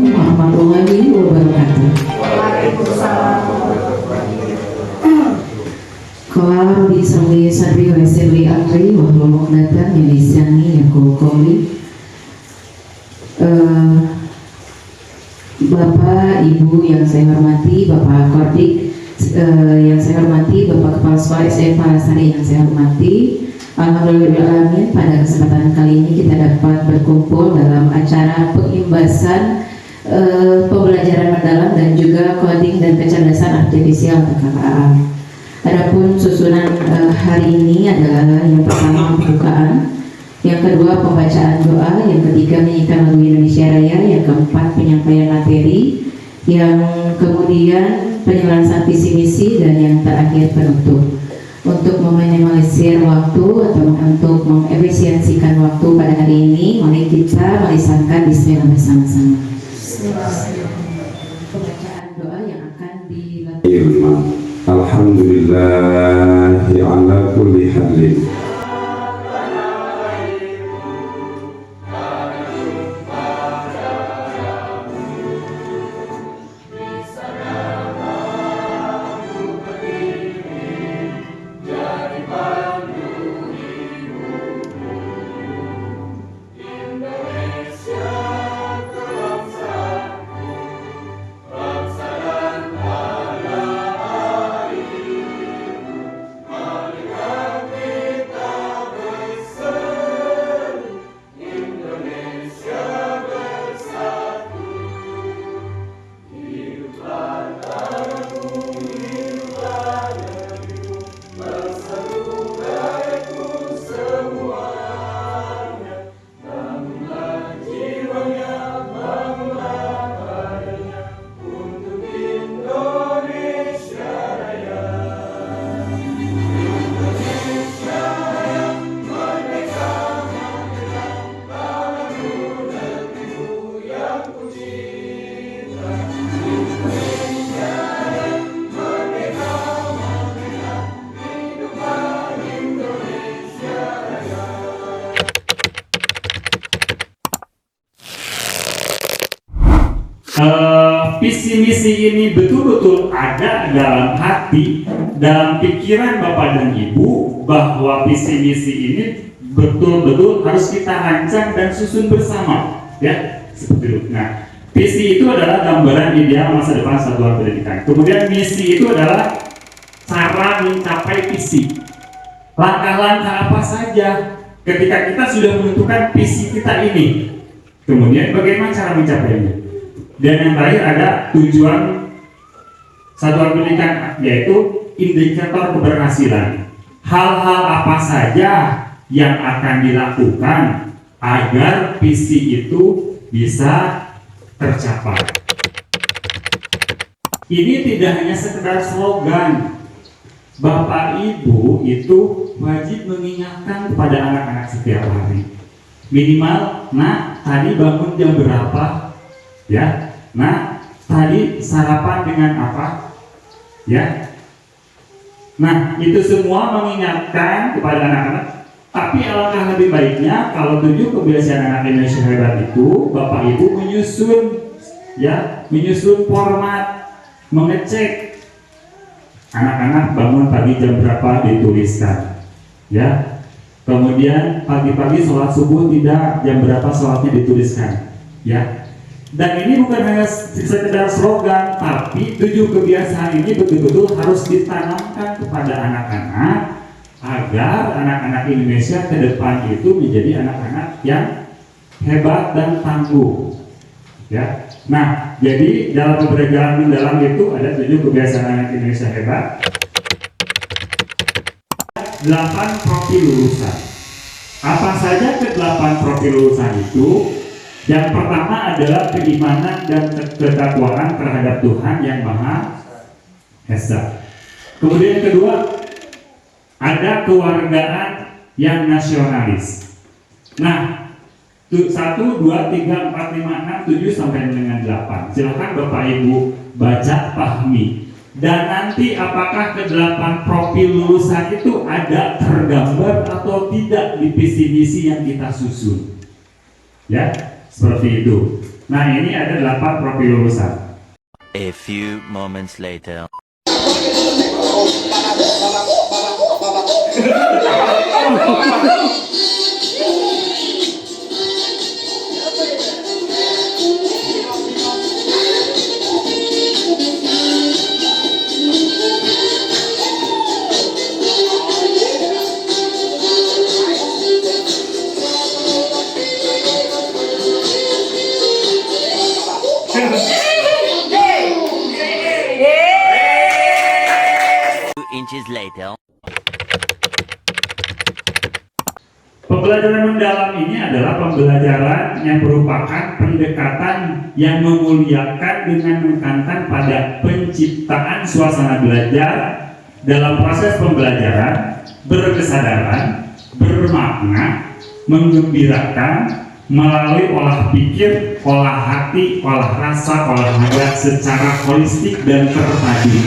warahmatullahi wabarakatuh. Kalau disalli sadri wa sirri amri wa hlul 'uqdatam min lisani yafqahu qawli. Bapak, Ibu yang saya hormati, Bapak Kordik yang saya hormati, Bapak Kepala Sekolah SMA Palasari yang saya hormati, alhamdulillah pada kesempatan kali ini kita dapat berkumpul dalam acara pengimbasan pembelajaran mendalam dan juga coding dan kecerdasan artifisial atau KKA. Adapun susunan hari ini adalah yang pertama pembukaan, yang kedua pembacaan doa, yang ketiga menyanyikan lagu Indonesia Raya, yang keempat penyampaian materi, yang kemudian penyelesaian visi misi, dan yang terakhir penutup. Untuk meminimalisir waktu atau untuk mengefisiensikan waktu pada hari ini, mari kita melisankan Bismillah bersama-sama. Pembacaan doa yang akan dilakukan. Alhamdulillahi ala kulli halin. Visi misi ini betul-betul ada dalam hati, dalam pikiran Bapak dan Ibu, bahwa visi misi ini betul-betul harus kita rancang dan susun bersama, ya, seperti itu. Nah, visi itu adalah gambaran ideal masa depan satuan pendidikan. Kemudian misi itu adalah cara mencapai visi. Langkah-langkah apa saja ketika kita sudah menentukan visi kita ini. Kemudian bagaimana cara mencapainya? Dan yang terakhir ada tujuan satuan pendidikan, yaitu indikator keberhasilan. Hal-hal apa saja yang akan dilakukan agar visi itu bisa tercapai. Ini tidak hanya sekedar slogan. Bapak Ibu itu wajib mengingatkan kepada anak-anak setiap hari. Minimal, nak, tadi bangun jam berapa? Ya, nah tadi sarapan dengan apa? Ya, nah itu semua mengingatkan kepada anak-anak. Tapi alangkah lebih baiknya kalau 7 kebiasaan anak Indonesia hebat itu Bapak Ibu menyusun format, mengecek anak-anak bangun pagi jam berapa dituliskan, ya. Kemudian pagi-pagi sholat subuh tidak, jam berapa sholatnya dituliskan, ya. Dan ini bukan hanya sekedar slogan, tapi 7 kebiasaan ini betul-betul harus ditanamkan kepada anak-anak agar anak-anak Indonesia ke depan itu menjadi anak-anak yang hebat dan tangguh. Ya. Nah, jadi dalam pembelajaran mendalam itu ada 7 kebiasaan anak Indonesia hebat. 8 profil lulusan. Apa saja ke-8 profil lulusan itu? Yang pertama adalah keimanan dan ketakwaan terhadap Tuhan yang Maha Esa. Kemudian yang kedua, ada kewargaan yang nasionalis. Nah, 1, 2, 3, 4, 5, 6, 7 sampai dengan 8. Silakan Bapak Ibu baca, pahami. Dan nanti apakah ke-8 profil lulusan itu ada tergambar atau tidak di visi misi yang kita susun. Ya. Seperti itu. Nah, ini ada 8 profil lulusan. A few moments later. Inches later. Pembelajaran mendalam ini adalah pembelajaran yang merupakan pendekatan yang memuliakan dengan menekankan pada penciptaan suasana belajar dalam proses pembelajaran, berkesadaran, bermakna, menggembirakan melalui olah pikir, olah hati, olah rasa, olahraga secara holistik dan terpadu.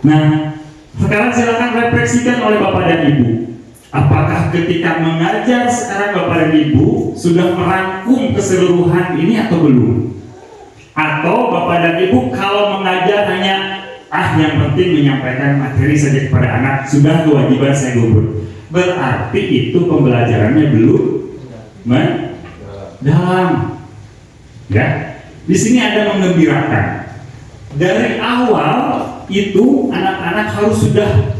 Nah, sekarang silakan refleksikan oleh Bapak dan Ibu. Apakah ketika mengajar sekarang Bapak dan Ibu sudah merangkum keseluruhan ini atau belum? Atau Bapak dan Ibu kalau mengajar hanya yang penting menyampaikan materi saja kepada anak, sudah kewajiban saya gugur. Berarti itu pembelajarannya belum mendalam. Ya, di sini ada menggembirakan. Dari awal itu anak-anak harus sudah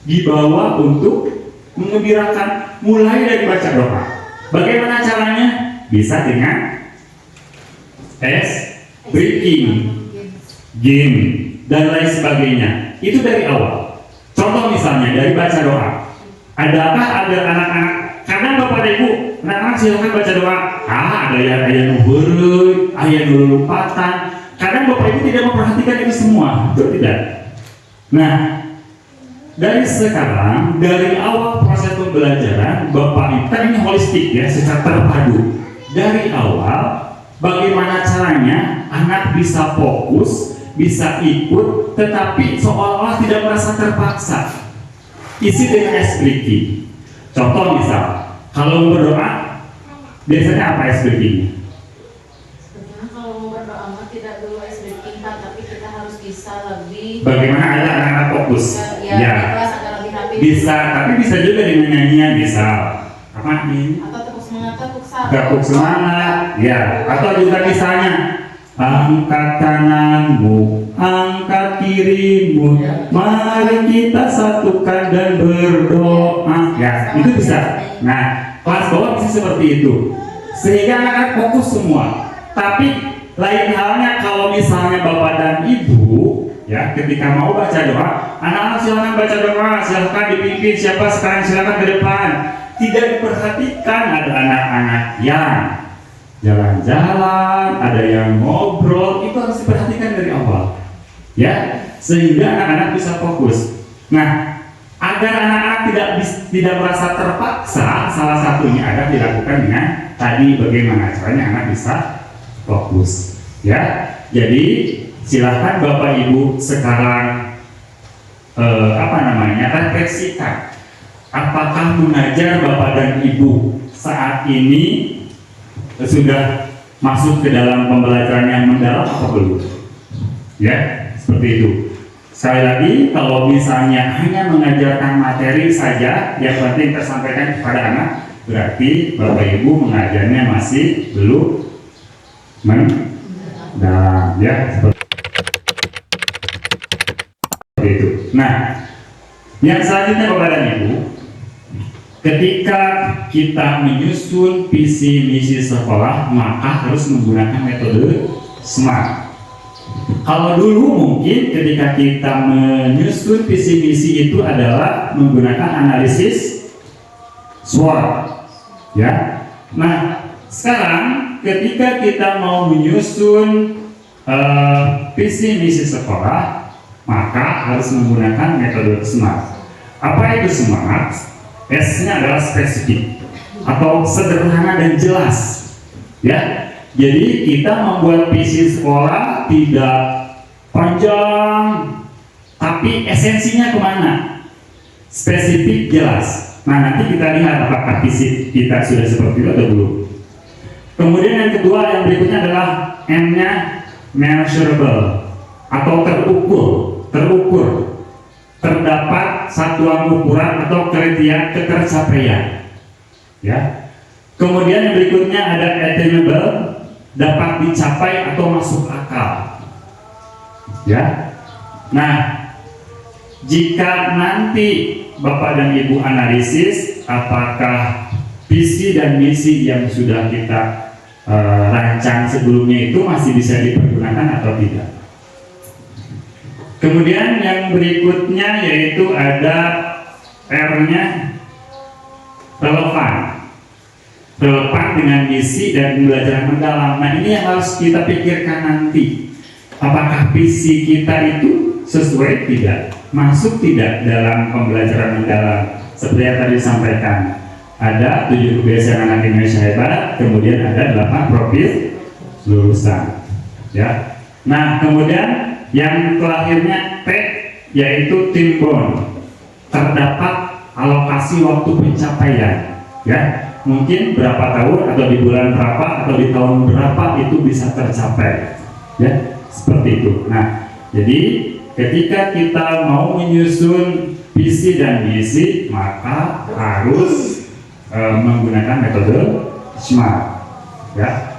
dibawa untuk menggembirakan, mulai dari baca doa. Bagaimana caranya? Bisa dengan breaking, game, dan lain sebagainya. Itu dari awal. Contoh misalnya dari baca doa. Adakah ada anak-anak? Kadang Bapak dan Ibu, anak-anak silakan baca doa. Ada yang nuhureuy, aya nu lupatan. Kadang Bapak Ibu tidak memperhatikan itu semua, betul tidak? Nah, dari sekarang, dari awal proses pembelajaran, Bapak Ibu, kan ini holistik ya, secara terpadu. Dari awal, bagaimana caranya anak bisa fokus, bisa ikut, tetapi seolah-olah tidak merasa terpaksa. Isi dengan expliking. Contoh misal, kalau berdoa, biasanya apa expliking-nya? Kalau mau berdoa mah tidak dulu breaking, tapi kita harus bisa lebih. Bagaimana ada anak-anak fokus? Ya. Bisa, tapi bisa juga dengan nyanyian, bisa. Apa ini? Atau tepuk semangat, Tepuk semangat, ya. Atau juga misalnya, angkat kananmu, angkat kirimu, mari kita satukan dan berdoa. Ya, itu bisa. Nah, kelas bawah bisa seperti itu, sehingga anak-anak fokus semua. Tapi lain halnya kalau misalnya Bapak dan Ibu, ya, ketika mau baca doa, anak-anak silakan baca doa, silakan dipimpin siapa sekarang, silakan ke depan. Tidak diperhatikan, ada anak-anak yang jalan-jalan, ada yang ngobrol, itu harus diperhatikan dari awal, ya, sehingga anak-anak bisa fokus. Nah, agar anak-anak tidak merasa terpaksa, salah satunya ada dilakukan dengan tadi bagaimana caranya anak bisa fokus, ya. Jadi silahkan Bapak Ibu sekarang refleksikan, apakah mengajar Bapak dan Ibu saat ini sudah masuk ke dalam pembelajaran yang mendalam atau belum? Ya, seperti itu. Sekali lagi, kalau misalnya hanya mengajarkan materi saja, yang penting tersampaikan kepada anak, berarti Bapak Ibu mengajarnya masih belum mendalam, ya, seperti itu. Nah, yang selanjutnya Bapak dan Ibu, ketika kita menyusun visi misi sekolah, maka harus menggunakan metode SMART. Kalau dulu mungkin ketika kita menyusun visi misi itu adalah menggunakan analisis SWOT, ya. Nah, sekarang ketika kita mau menyusun visi misi sekolah, maka harus menggunakan metode SMART. Apa itu SMART? S-nya adalah spesifik atau sederhana dan jelas, ya. Jadi kita membuat visi sekolah tidak panjang, tapi esensinya kemana? Spesifik, jelas. Nah, nanti kita lihat apakah visi kita sudah seperti itu atau belum. Kemudian yang kedua yang berikutnya adalah M-nya measurable atau terukur. Terdapat satuan ukuran atau kriteria ketercapaian. Ya. Kemudian yang berikutnya ada attainable, dapat dicapai atau masuk akal. Ya. Nah, jika nanti Bapak dan Ibu analisis apakah visi dan misi yang sudah kita rancang sebelumnya itu masih bisa dipergunakan atau tidak. Kemudian yang berikutnya yaitu ada R-nya relevan dengan misi dan pembelajaran mendalam. Nah, ini yang harus kita pikirkan nanti. Apakah visi kita itu sesuai tidak, masuk tidak dalam pembelajaran mendalam? Seperti yang tadi disampaikan, ada 7 kebiasaan anak Indonesia hebat, kemudian ada 8 profil lulusan. Ya. Nah, kemudian yang terakhirnya T yaitu tim bond, terdapat alokasi waktu pencapaian. Ya, mungkin berapa tahun atau di bulan berapa atau di tahun berapa itu bisa tercapai. Ya, seperti itu. Nah, jadi ketika kita mau menyusun visi dan misi, maka harus menggunakan metode SMART. Ya,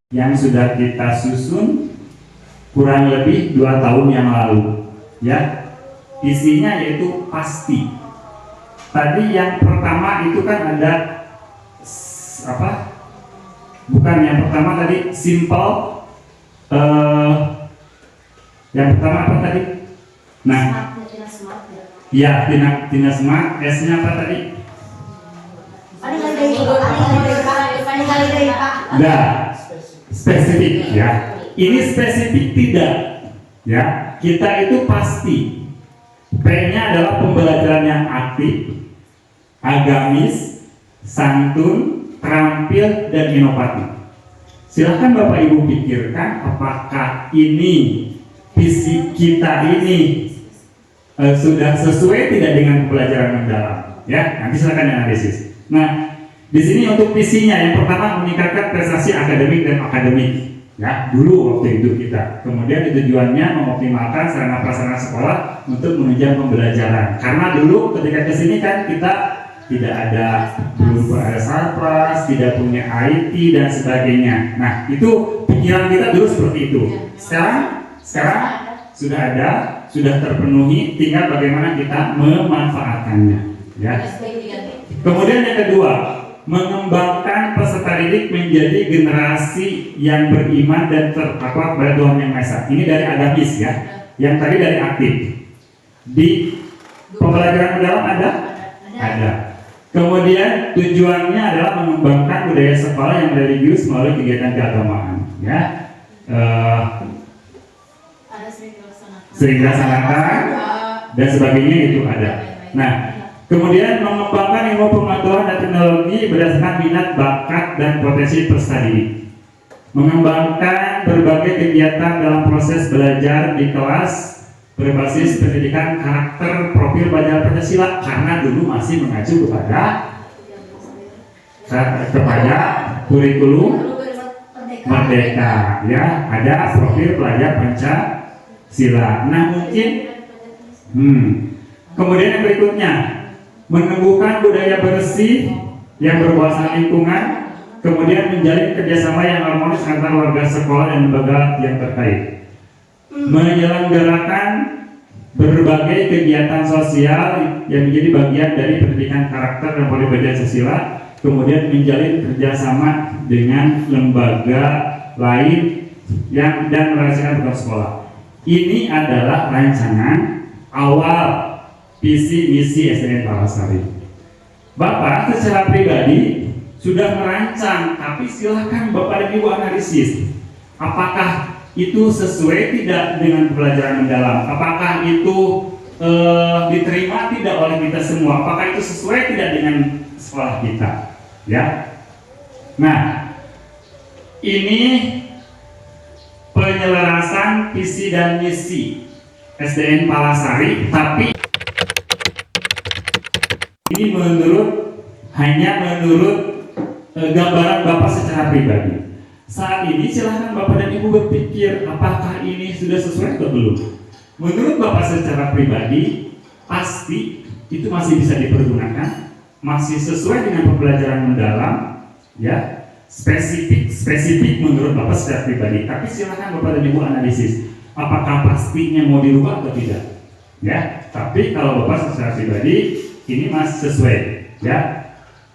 yang sudah kita susun kurang lebih 2 tahun yang lalu. Ya, isinya yaitu pasti. Tadi yang pertama itu kan ada apa? Bukan yang pertama tadi simple. Yang pertama apa tadi? Nah, ya Tina Smart. S-nya apa tadi? Nah, spesifik ya. Ini spesifik tidak. Ya, kita itu pasti. P-nya adalah pembelajaran yang aktif, agamis, santun, terampil, dan inovatif. Silahkan Bapak Ibu pikirkan apakah ini visi kita ini sudah sesuai tidak dengan pembelajaran mendalam. Ya, nanti silahkan analisis. Nah, di sini untuk visinya yang pertama meningkatkan prestasi akademik dan akademik. Ya, dulu waktu itu kita. Kemudian tujuannya mengoptimalkan sarana prasarana sekolah untuk menunjang pembelajaran. Karena dulu ketika kesini kan kita tidak ada, belum ada sarpras, tidak punya IT dan sebagainya. Nah, itu pikiran kita dulu seperti itu. Sekarang sudah ada, sudah terpenuhi, tinggal bagaimana kita memanfaatkannya. Ya. Kemudian yang kedua, mengembangkan peserta didik menjadi generasi yang beriman dan bertakwa kepada Tuhan Yang Maha Esa. Ini dari agamis ya. Yang tadi dari aktif. Di pembelajaran mendalam ada? Ada. Kemudian tujuannya adalah mengembangkan budaya sekolah yang religius melalui kegiatan keagamaan. Ya. Sering dilaksanakan dan sebagainya itu ada. Nah, kemudian mengembangkan ilmu pengetahuan dan teknologi berdasarkan minat, bakat, dan potensi peserta didik. Mengembangkan berbagai kegiatan dalam proses belajar di kelas berbasis pendidikan karakter profil belajar Pancasila, karena dulu masih mengacu kepada kurikulum Merdeka. Ya, ada profil pelajar Pancasila. Nah, mungkin kemudian yang berikutnya, menumbuhkan budaya bersih yang berwawasan lingkungan, kemudian menjalin kerjasama yang harmonis antara warga sekolah dan lembaga yang terkait, menyelenggarakan berbagai kegiatan sosial yang menjadi bagian dari pendidikan karakter dan profil belajar Pancasila, kemudian menjalin kerjasama dengan lembaga lain yang dan merasakan tugas sekolah. Ini adalah rancangan awal visi misi SDN Palasari. Bapak secara pribadi sudah merancang, tapi silahkan Bapak dan Ibu analisis apakah itu sesuai tidak dengan pembelajaran mendalam, apakah itu diterima tidak oleh kita semua, apakah itu sesuai tidak dengan sekolah kita. Ya. Nah, ini penyelarasan visi dan misi SDN Palasari, tapi ini menurut hanya menurut gambaran Bapak secara pribadi. Saat ini silahkan Bapak dan Ibu berpikir apakah ini sudah sesuai atau belum. Menurut Bapak secara pribadi, pasti itu masih bisa dipergunakan, masih sesuai dengan pembelajaran mendalam, ya, spesifik menurut Bapak secara pribadi. Tapi silahkan Bapak dan Ibu analisis apakah pastinya mau dirubah atau tidak, ya. Tapi kalau Bapak secara pribadi ini masih sesuai, ya,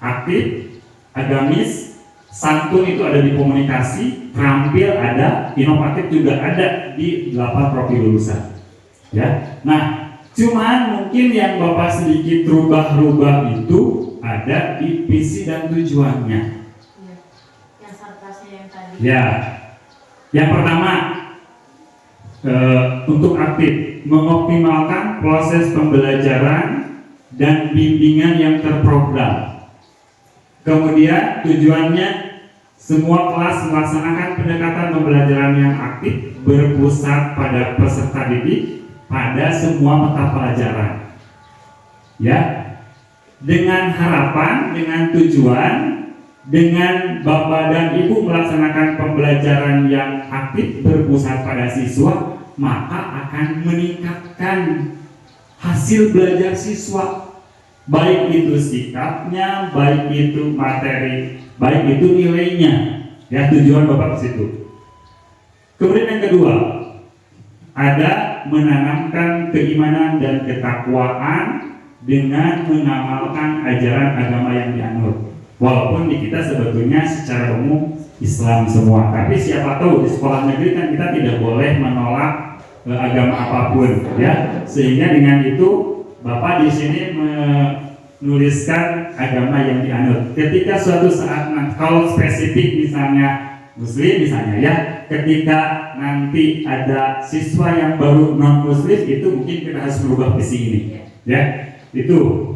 aktif, agamis, santun itu ada di komunikasi, terampil ada, inovatif juga ada di 8 prodi lulusan, ya. Nah, cuman mungkin yang Bapak sedikit rubah-rubah itu ada di visi dan tujuannya. Yang sarkasnya yang tadi. Ya, yang pertama untuk aktif mengoptimalkan proses pembelajaran dan bimbingan yang terprogram. Kemudian tujuannya semua kelas melaksanakan pendekatan pembelajaran yang aktif berpusat pada peserta didik pada semua mata pelajaran. Ya, dengan harapan, dengan tujuan, dengan Bapak dan Ibu melaksanakan pembelajaran yang aktif berpusat pada siswa, maka akan meningkatkan hasil belajar siswa, baik itu sikapnya, baik itu materi, baik itu nilainya. Ya, tujuan Bapak ke situ. Kemudian yang kedua, ada menanamkan keimanan dan ketakwaan dengan mengamalkan ajaran agama yang dianut. Walaupun di kita sebetulnya secara umum Islam semua, tapi siapa tahu di sekolah negeri kan kita tidak boleh menolak agama apapun, ya. Sehingga dengan itu Bapak di sini menuliskan agama yang dianut. Ketika suatu saat, kalau spesifik misalnya Muslim misalnya, ya, ketika nanti ada siswa yang baru non Muslim, itu mungkin kita harus merubah visi ini, ya. Itu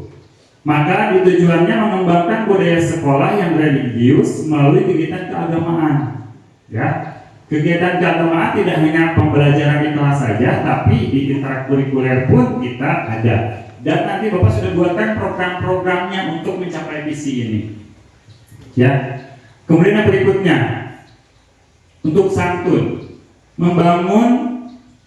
maka tujuannya mengembangkan budaya sekolah yang religius melalui kegiatan keagamaan, ya. Kegiatan keagamaan tidak hanya pembelajaran di kelas saja, tapi di intrakurikuler pun kita ada. Dan nanti Bapak sudah buatkan program-programnya untuk mencapai visi ini, ya. Kemudian yang berikutnya, untuk santun, membangun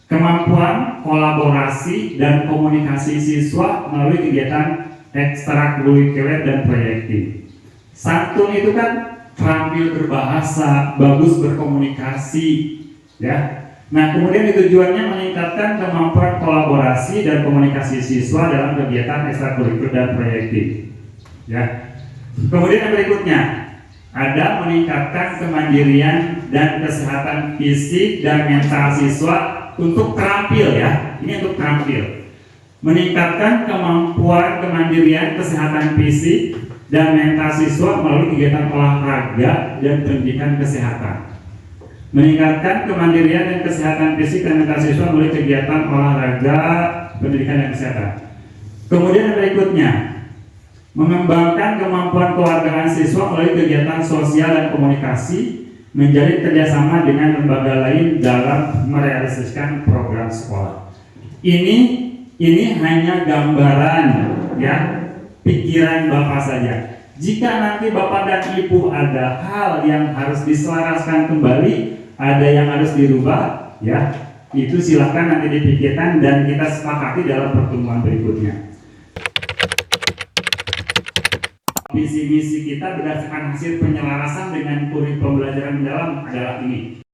kemampuan kolaborasi dan komunikasi siswa melalui kegiatan ekstrakurikuler dan proyektif. Santun itu kan terampil berbahasa, bagus berkomunikasi, ya. Nah, kemudian tujuannya meningkatkan kemampuan kolaborasi dan komunikasi siswa dalam kegiatan ekstrakurikuler dan proyektif, ya. Kemudian yang berikutnya, ada meningkatkan kemandirian dan kesehatan fisik dan mental siswa untuk terampil, ya. Ini untuk terampil. Meningkatkan kemampuan kemandirian kesehatan fisik dan mental siswa melalui kegiatan olahraga dan pendidikan kesehatan. Meningkatkan kemandirian dan kesehatan fisik dan mental siswa melalui kegiatan olahraga, pendidikan dan kesehatan. Kemudian yang berikutnya, mengembangkan kemampuan kewargaan siswa melalui kegiatan sosial dan komunikasi, menjalin kerjasama dengan lembaga lain dalam merealisasikan program sekolah. Ini hanya gambaran, ya, pikiran Bapak saja. Jika nanti Bapak dan Ibu ada hal yang harus diselaraskan kembali, ada yang harus dirubah, ya, itu silahkan nanti dipikirkan dan kita sepakati dalam pertemuan berikutnya. Visi misi kita berdasarkan hasil penyelarasan dengan kurikulum pembelajaran mendalam adalah ini.